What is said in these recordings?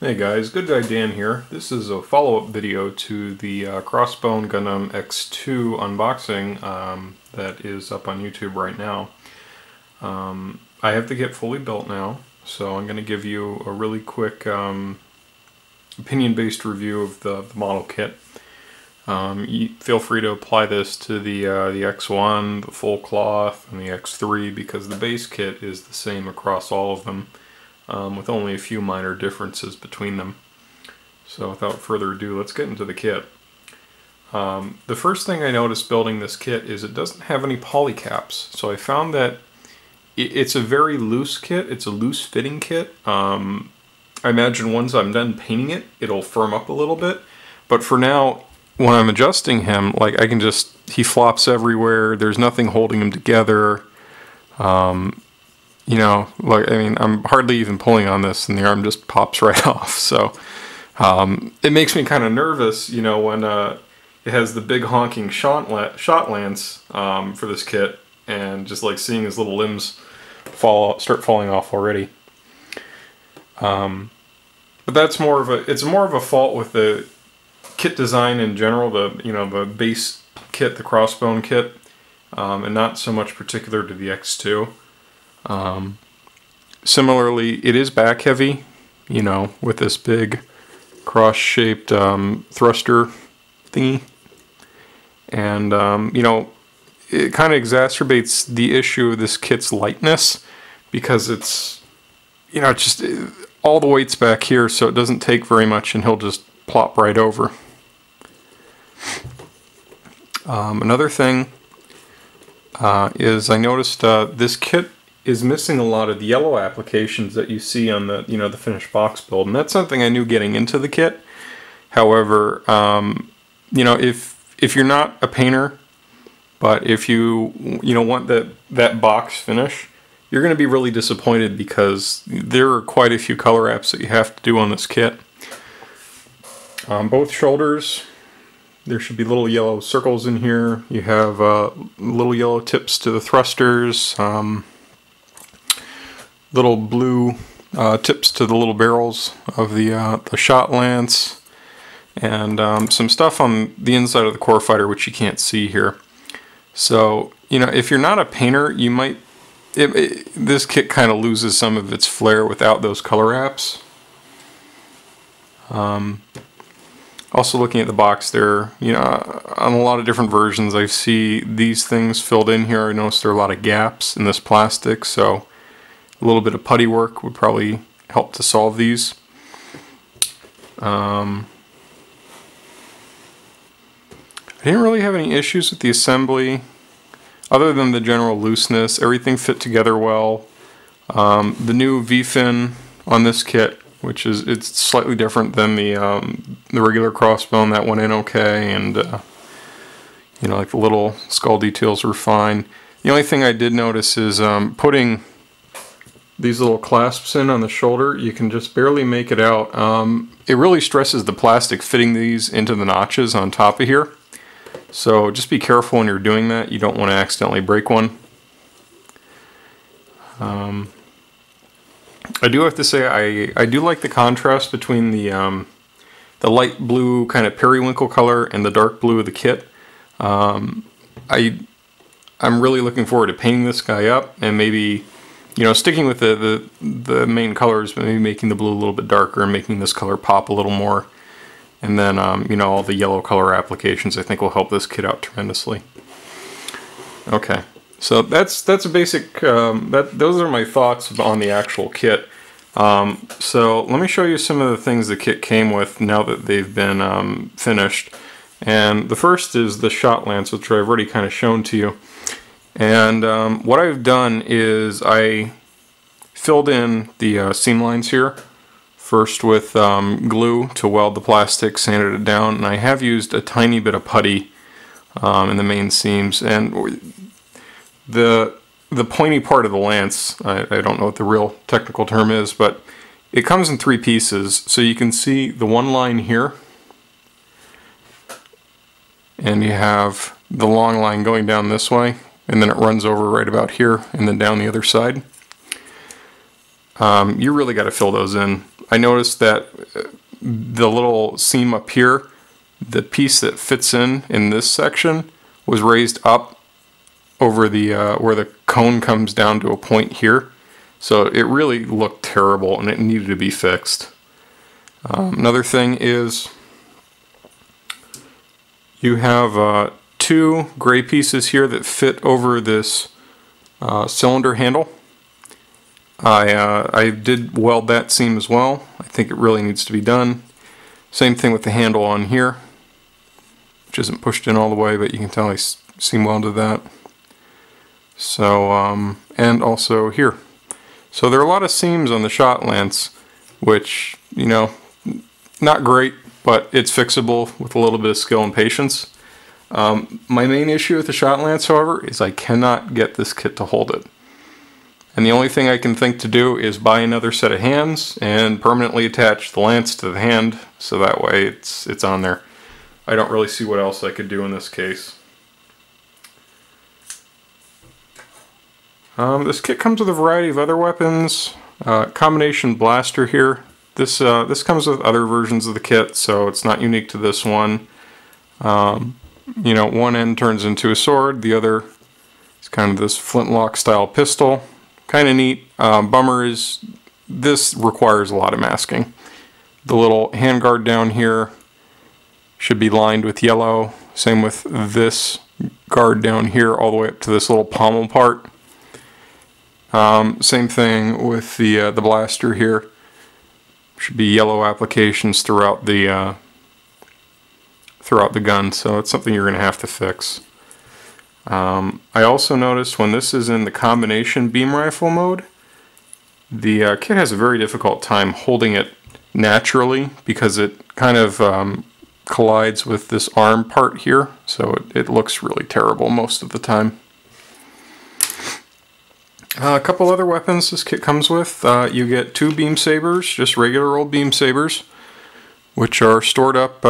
Hey guys, Good Guy Dan here. This is a follow-up video to the Crossbone X2 unboxing that is up on YouTube right now. I have the kit fully built now, so I'm going to give you a really quick opinion-based review of the model kit. You feel free to apply this to the X1, the full cloth, and the X3 because the base kit is the same across all of them. With only a few minor differences between them. So without further ado, let's get into the kit. The first thing I noticed building this kit is it doesn't have any poly caps. So I found that it's a very loose kit. It's a loose fitting kit. I imagine once I'm done painting it, it'll firm up a little bit. But for now, when I'm adjusting him, like I can just, he flops everywhere. There's nothing holding him together. You know, like, I mean, I'm hardly even pulling on this and the arm just pops right off. So it makes me kind of nervous, you know, when it has the big honking shot lance for this kit, and just like seeing his little limbs start falling off already. But that's more of a fault with the kit design in general, the base kit, the Crossbone kit, and not so much particular to the X2. Similarly, it is back heavy, you know, with this big cross-shaped thruster thingy, and you know, it kind of exacerbates the issue of this kit's lightness because it's, you know, just all the weight's back here, so it doesn't take very much and he'll just plop right over. Another thing is I noticed this kit is missing a lot of the yellow applications that you see on the, you know, the finished box build, and that's something I knew getting into the kit. However, you know, if you're not a painter, but if you know, want that box finish, you're going to be really disappointed because there are quite a few color apps that you have to do on this kit. Both shoulders, there should be little yellow circles in here. You have little yellow tips to the thrusters. Little blue tips to the little barrels of the shot lance, and some stuff on the inside of the core fighter which you can't see here. So, you know, if you're not a painter, you might, this kit kind of loses some of its flair without those color apps. Also looking at the box there, you know, on a lot of different versions I see these things filled in here. I noticed there are a lot of gaps in this plastic, so a little bit of putty work would probably help to solve these. I didn't really have any issues with the assembly other than the general looseness. Everything fit together well. The new V-fin on this kit, which is, it's slightly different than the regular Crossbone, that went in okay, and you know, like the little skull details were fine. The only thing I did notice is putting these little clasps in on the shoulder, you can just barely make it out. It really stresses the plastic fitting these into the notches on top of here. So just be careful when you're doing that. You don't want to accidentally break one. I do have to say I do like the contrast between the light blue kind of periwinkle color and the dark blue of the kit. I'm really looking forward to painting this guy up and maybe, you know, sticking with the main colors, but maybe making the blue a little bit darker and making this color pop a little more. And then, you know, all the yellow color applications I think will help this kit out tremendously. Okay, so that's a basic, those are my thoughts on the actual kit. So let me show you some of the things the kit came with now that they've been finished. And the first is the shot lance, which I've already kind of shown to you. And what I've done is I filled in the seam lines here, first with glue to weld the plastic, sanded it down, and I have used a tiny bit of putty in the main seams. And the pointy part of the lance, I don't know what the real technical term is, but it comes in 3 pieces. So you can see the one line here, and you have the long line going down this way, and then it runs over right about here and then down the other side. You really got to fill those in. I noticed that the little seam up here, the piece that fits in this section, was raised up over the where the cone comes down to a point here. So it really looked terrible and it needed to be fixed. Another thing is you have two gray pieces here that fit over this cylinder handle. I did weld that seam as well. I think it really needs to be done. Same thing with the handle on here, which isn't pushed in all the way, but you can tell I seam welded that. So, and also here. So there are a lot of seams on the shot lance, which, you know, not great, but it's fixable with a little bit of skill and patience. My main issue with the shot lance, however, is I cannot get this kit to hold it. And the only thing I can think to do is buy another set of hands and permanently attach the lance to the hand, so that way it's on there. I don't really see what else I could do in this case. This kit comes with a variety of other weapons. Combination blaster here. This comes with other versions of the kit, so it's not unique to this one. You know, one end turns into a sword, the other is kind of this flintlock style pistol. Kind of neat. Bummer is this requires a lot of masking. The little handguard down here should be lined with yellow. Same with this guard down here all the way up to this little pommel part. Same thing with the blaster here. Should be yellow applications throughout the gun, so it's something you're going to have to fix. I also noticed when this is in the combination beam rifle mode, the kit has a very difficult time holding it naturally because it kind of collides with this arm part here, so it looks really terrible most of the time. A couple other weapons this kit comes with. You get two beam sabers, just regular old beam sabers, which are stored up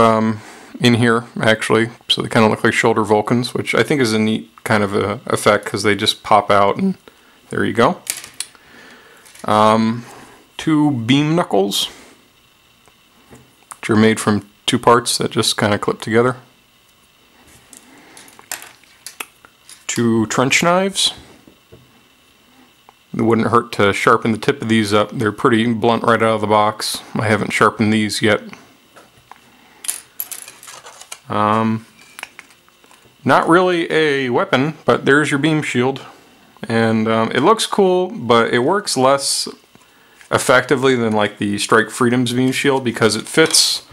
in here actually, so they kind of look like shoulder Vulcans, which I think is a neat kind of a effect because they just pop out and there you go. Two beam knuckles, which are made from two parts that just kind of clip together. Two trench knives. It wouldn't hurt to sharpen the tip of these up. They're pretty blunt right out of the box. I haven't sharpened these yet. Not really a weapon, but there's your beam shield. And it looks cool, but it works less effectively than like the Strike Freedom's beam shield because it fits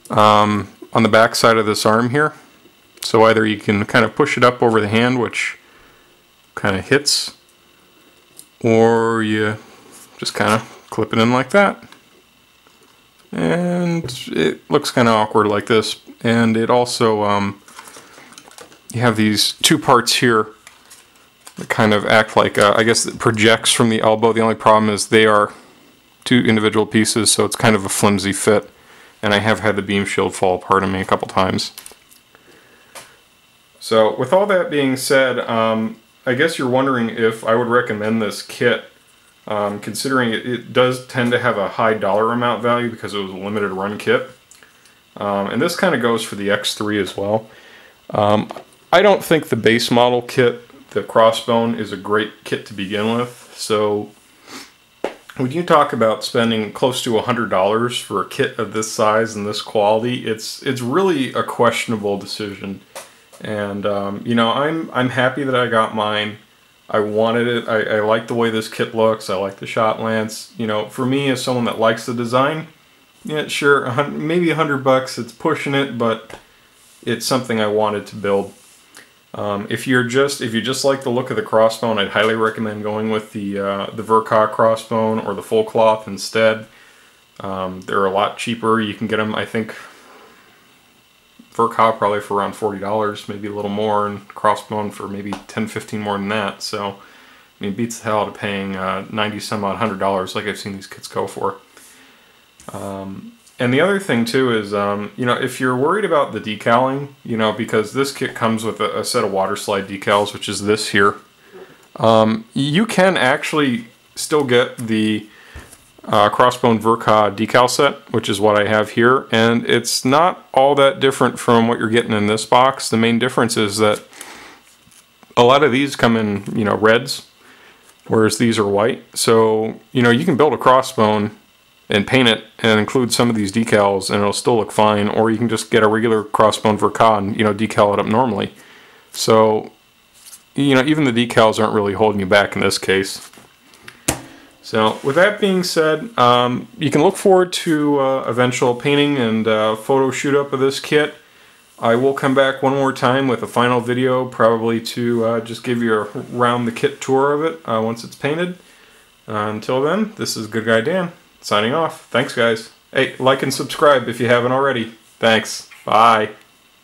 on the back side of this arm here. So either you can kind of push it up over the hand, which kind of hits, or you just kind of clip it in like that. And it looks kind of awkward like this. And it also, you have these two parts here that kind of act like, I guess it projects from the elbow. The only problem is they are two individual pieces, so it's kind of a flimsy fit. And I have had the beam shield fall apart on me a couple times. So with all that being said, I guess you're wondering if I would recommend this kit, considering it does tend to have a high dollar amount value because it was a limited run kit. And this kind of goes for the X3 as well. I don't think the base model kit, the Crossbone, is a great kit to begin with. So when you talk about spending close to $100 for a kit of this size and this quality, it's really a questionable decision. And you know, I'm happy that I got mine. I wanted it. I like the way this kit looks. I like the shot lance. You know, for me as someone that likes the design, yeah, sure, maybe $100. It's pushing it, but it's something I wanted to build. If you just like the look of the Crossbone, I'd highly recommend going with the Verka Crossbone or the full cloth instead. They're a lot cheaper. You can get them, I think, Verka probably for around $40, maybe a little more, and Crossbone for maybe 10-15 more than that. So, I mean, it beats the hell out of paying 90 some odd $100 like I've seen these kits go for. And the other thing too is, you know, if you're worried about the decaling, you know, because this kit comes with a set of water slide decals, which is this here, you can actually still get the Crossbone Verka decal set, which is what I have here, and it's not all that different from what you're getting in this box. The main difference is that a lot of these come in, reds, whereas these are white. So, you can build a Crossbone and paint it and include some of these decals and it'll still look fine, or you can just get a regular Crossbone Verka and, decal it up normally. So, even the decals aren't really holding you back in this case. So, with that being said, you can look forward to eventual painting and photo shoot up of this kit. I will come back one more time with a final video, probably to just give you a round the kit tour of it once it's painted. Until then, this is Good Guy Dan, signing off. Thanks, guys. Hey, like and subscribe if you haven't already. Thanks. Bye.